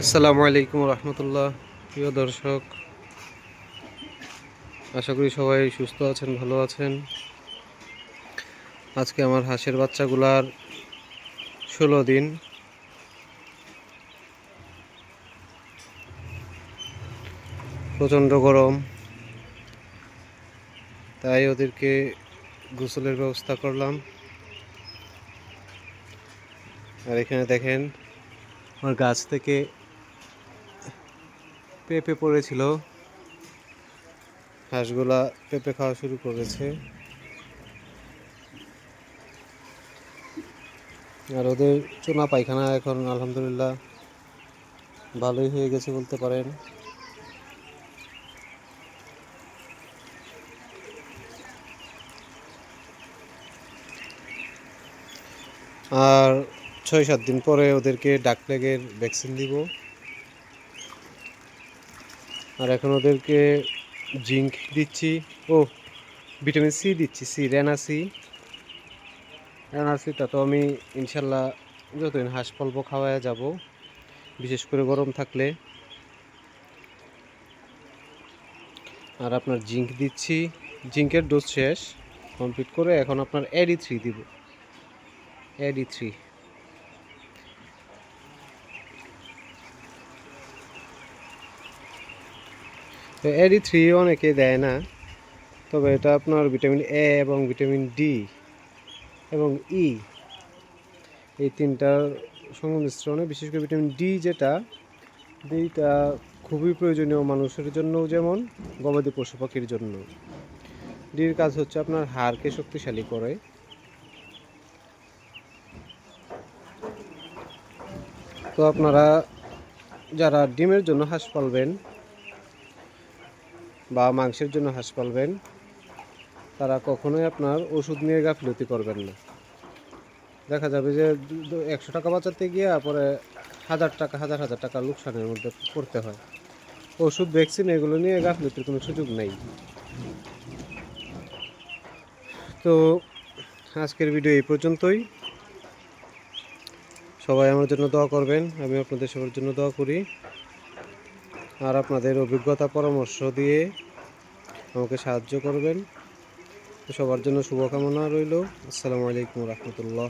আসসালামু আলাইকুম রহমতুল্লাহ। প্রিয় দর্শক, আশা করি সবাই সুস্থ আছেন, ভালো আছেন। আজকে আমার হাঁসের বাচ্চাগুলার 16 দিন। প্রচণ্ড গরম, তাই ওদেরকে গোসলের ব্যবস্থা করলাম। আর এখানে দেখেন, আমার গাছ থেকে পেঁপে পড়েছিল, হাঁসগুলা পেঁপে খাওয়া শুরু করেছে। আর ওদের চুনা পায়খানা এখন আলহামদুলিল্লাহ ভালোই হয়ে গেছে বলতে পারেন। আর 6-7 দিন পরে ওদেরকে ডাক প্লেগের ভ্যাকসিন দিব। আর এখন ওদেরকে জিঙ্ক দিচ্ছি, ভিটামিন সি দিচ্ছি, রেনাসিটা তো আমি ইনশাল্লাহ যতদিন হাঁস পালবো খাওয়ায় যাব, বিশেষ করে গরম থাকলে। আর আপনার জিঙ্ক দিচ্ছি, জিঙ্কের ডোজ শেষ কমপ্লিট করে এখন আপনার AD3 দিব, AD3। তো AD3 অনেকে দেয় না, তবে এটা আপনার ভিটামিন A এবং ভিটামিন D এবং E, এই তিনটার সংমিশ্রণে, বিশেষ করে ভিটামিন ডি যেটা, এইটা খুবই প্রয়োজনীয় মানুষের জন্য, যেমন গবাদি পশু পাখির জন্য। ডির কাজ হচ্ছে আপনার হাড়কে শক্তিশালী করে। তো আপনারা যারা ডিমের জন্য হাঁস পালবেন বা মাংসের জন্য হাঁস পালবেন, তারা কখনোই আপনার ওষুধ নিয়ে গাফিলতি করবেন না। দেখা যাবে যে 100 টাকা বাঁচাতে গিয়ে পরে হাজার হাজার টাকা লোকসানের মধ্যে পড়তে হয়। ওষুধ, ভ্যাকসিন এগুলো নিয়ে গাফিলতির কোনো সুযোগ নেই। তো আজকের ভিডিও এই পর্যন্তই। সবাই আমার জন্য দোয়া করবেন, আমি আপনাদের সবার জন্য দোয়া করি। আর আপনাদের অভিজ্ঞতা পরামর্শ দিয়ে আমাকে সাহায্য করবেন। সবার জন্য শুভকামনা রইল। আসসালামু আলাইকুম রহমতুল্লাহ।